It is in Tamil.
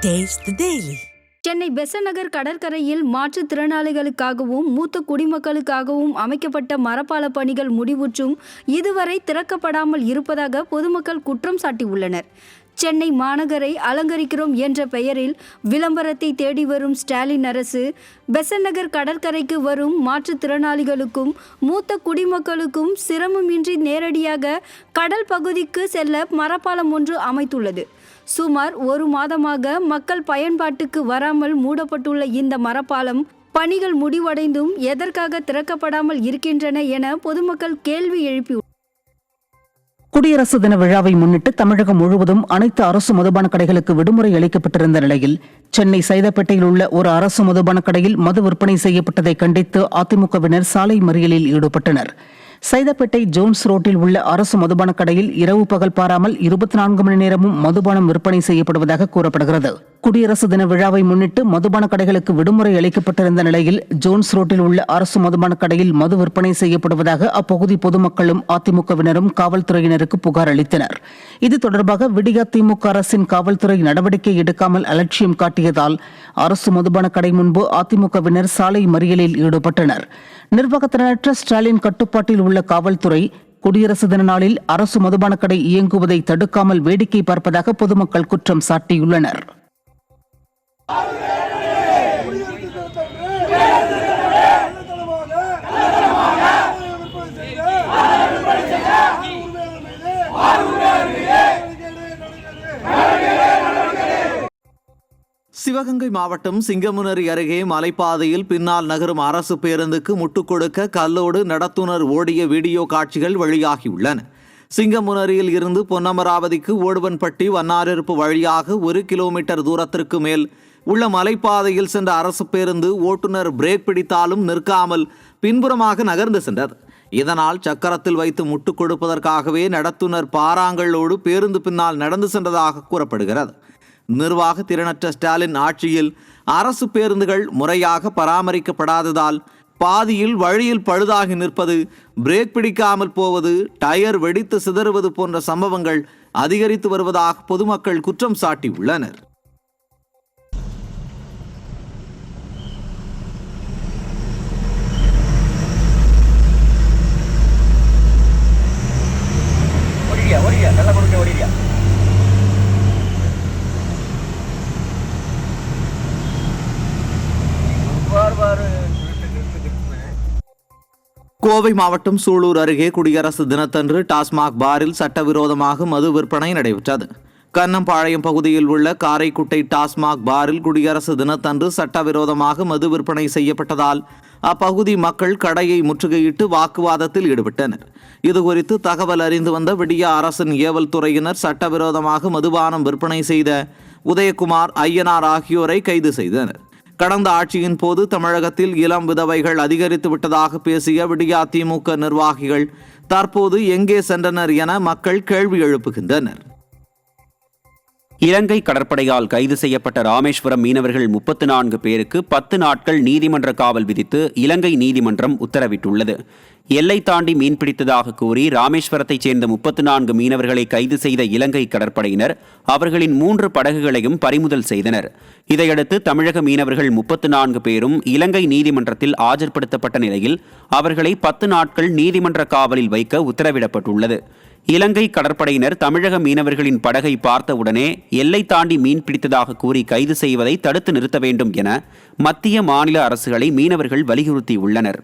Taste the Daily. Chennai Besant நகர் கடற்கரையில் மாற்றுத்திறனாளிகளுக்காகவும் மூத்த குடிமக்களுக்காகவும் அமைக்கப்பட்ட மரப்பால பணிகள் முடிவுற்றும் இதுவரை திறக்கப்படாமல் இருப்பதாக பொதுமக்கள் குற்றம் சாட்டியுள்ளனர். சென்னை மாநகரை அலங்கரிக்கிறோம் என்ற பெயரில் விளம்பரத்தை தேடி வரும் ஸ்டாலின் அரசு பெசன்ட் நகர் கடற்கரைக்கு வரும் மாற்றுத்திறனாளிகளுக்கும் மூத்த குடிமக்களுக்கும் சிரமமின்றி நேரடியாக கடல் பகுதிக்கு செல்ல மரப்பாலம் ஒன்று அமைத்துள்ளது. சுமார் ஒரு மாதமாக மக்கள் பயன்பாட்டுக்கு வராமல் மூடப்பட்டுள்ள இந்த மரப்பாலம் பணிகள் முடிவடைந்தும் எதற்காக திறக்கப்படாமல் இருக்கின்றன என பொதுமக்கள் கேள்வி எழுப்பி குடியரசு தின விழாவை முன்னிட்டு தமிழகம் முழுவதும் அனைத்து அரசு மதுபான கடைகளுக்கு விடுமுறை அளிக்கப்பட்டிருந்த நிலையில் சென்னை சைதாப்பேட்டையில் உள்ள ஒரு அரசு மதுபான கடையில் மது விற்பனை செய்யப்பட்டதை கண்டித்து அதிமுகவினர் சாலை மறியலில் ஈடுபட்டனர். சைதாப்பேட்டை ஜோன்ஸ் ரோட்டில் உள்ள அரசு மதுபான கடையில் இரவு பகல் பாராமல் 24 மணி நேரமும் மதுபானம் விற்பனை செய்யப்படுவதாக கூறப்படுகிறது. குடியரசு தின விழாவை முன்னிட்டு மதுபான கடைகளுக்கு விடுமுறை அளிக்கப்பட்டிருந்த நிலையில் ஜோன்ஸ் ரோட்டில் உள்ள அரசு மதுபான கடையில் மது விற்பனை செய்யப்படுவதாக அப்பகுதி பொதுமக்களும் அதிமுகவினரும் காவல்துறையினருக்கு புகார் அளித்தனர். இது தொடர்பாக விடியா திமுக அரசின் காவல்துறை நடவடிக்கை எடுக்காமல் அலட்சியம் காட்டியதால் அரசு மதுபான கடை முன்பு அதிமுகவினர் சாலை மறியலில் ஈடுபட்டனர். நிர்வாகத்தினரற்ற ஸ்டாலின் கட்டுப்பாட்டில் உள்ள காவல்துறை குடியரசு தின நாளில் அரசு மதுபான கடை இயங்குவதை தடுக்காமல் வேடிக்கை பார்ப்பதாக பொதுமக்கள் குற்றம் சாட்டியுள்ளனர். சிவகங்கை மாவட்டம் சிங்கமுனரி அருகே மலைப்பாதையில் பின்னால் நகரும் அரசு பேருந்துக்கு முட்டுக் கொடுக்க கல்லோடு நடத்துனர் ஓடிய வீடியோ காட்சிகள் வெளியாகியுள்ளன. சிங்கமுனரியில் இருந்து பொன்னமராவதிக்கு ஓடுவன்பட்டி வண்ணாரிருப்பு வழியாக 1 கிலோமீட்டர் தூரத்திற்கு மேல் உள்ள மலைப்பாதையில் சென்ற அரசு பேருந்து ஓட்டுநர் பிரேக் பிடித்தாலும் நிற்காமல் பின்புறமாக நகர்ந்து சென்றது. இதனால் சக்கரத்தில் வைத்து முட்டுக் கொடுப்பதற்காகவே நடத்துனர் பாறாங்கல்லோடு பேருந்து பின்னால் நடந்து சென்றதாக கூறப்படுகிறது. நிர்வாக திறனற்ற ஸ்டாலின் ஆட்சியில் அரசு பேருந்துகள் முறையாக பராமரிக்கப்படாததால் பாதியில் வழியில் பழுதாகி நிற்பது, பிரேக் பிடிக்காமல் போவது, டயர் வெடித்து சிதறுவது போன்ற சம்பவங்கள் அதிகரித்து வருவதாக பொதுமக்கள் குற்றம் சாட்டியுள்ளனர். கோவை மாவட்டம் சூலூர் அருகே குடியரசு தினத்தன்று டாஸ்மாக் பாரில் சட்டவிரோதமாக மது விற்பனை நடைபெற்றது. கண்ணம்பாளையம் பகுதியில் உள்ள காரைக்குட்டை டாஸ்மாக் பாரில் குடியரசு தினத்தன்று சட்டவிரோதமாக மது விற்பனை செய்யப்பட்டதால் அப்பகுதி மக்கள் கடையை முற்றுகையிட்டு வாக்குவாதத்தில் ஈடுபட்டனர். இதுகுறித்து தகவல் அறிந்து வந்த விடியா அரசின் ஏவல் துறையினர் சட்டவிரோதமாக மதுபானம் விற்பனை செய்த உதயகுமார், ஐயனார் ஆகியோரை கைது செய்தனர். கடந்த ஆட்சியின் போது தமிழகத்தில் இளம் விதவைகள் அதிகரித்து விட்டதாக பேசிய விடியா திமுக நிர்வாகிகள் தற்போது எங்கே சென்றனர் என மக்கள் கேள்வி எழுப்புகின்றனர். இலங்கை கடற்படையால் கைது செய்யப்பட்ட ராமேஸ்வரம் மீனவர்கள் 34 பேருக்கு 10 நாட்கள் நீதிமன்ற காவல் விதித்து இலங்கை நீதிமன்றம் உத்தரவிட்டுள்ளது. எல்லை தாண்டி மீன்பிடித்ததாக கூறி ராமேஸ்வரத்தைச் சேர்ந்த 34 மீனவர்களை கைது செய்த இலங்கை கடற்படையினர் அவர்களின் 3 படகுகளையும் பறிமுதல் செய்தனர். இதையடுத்து தமிழக மீனவர்கள் 34 பேரும் இலங்கை நீதிமன்றத்தில் ஆஜர்படுத்தப்பட்ட நிலையில் அவர்களை 10 நாட்கள் நீதிமன்ற காவலில் வைக்க உத்தரவிடப்பட்டுள்ளது. இலங்கை கடற்படையினர் தமிழக மீனவர்களின் படகை பார்த்தவுடனே எல்லை தாண்டி மீன் பிடித்ததாக கூறி கைது செய்வதை தடுத்து நிறுத்த வேண்டும் என மத்திய மாநில அரசுகளை மீனவர்கள் வலியுறுத்தியுள்ளனர்.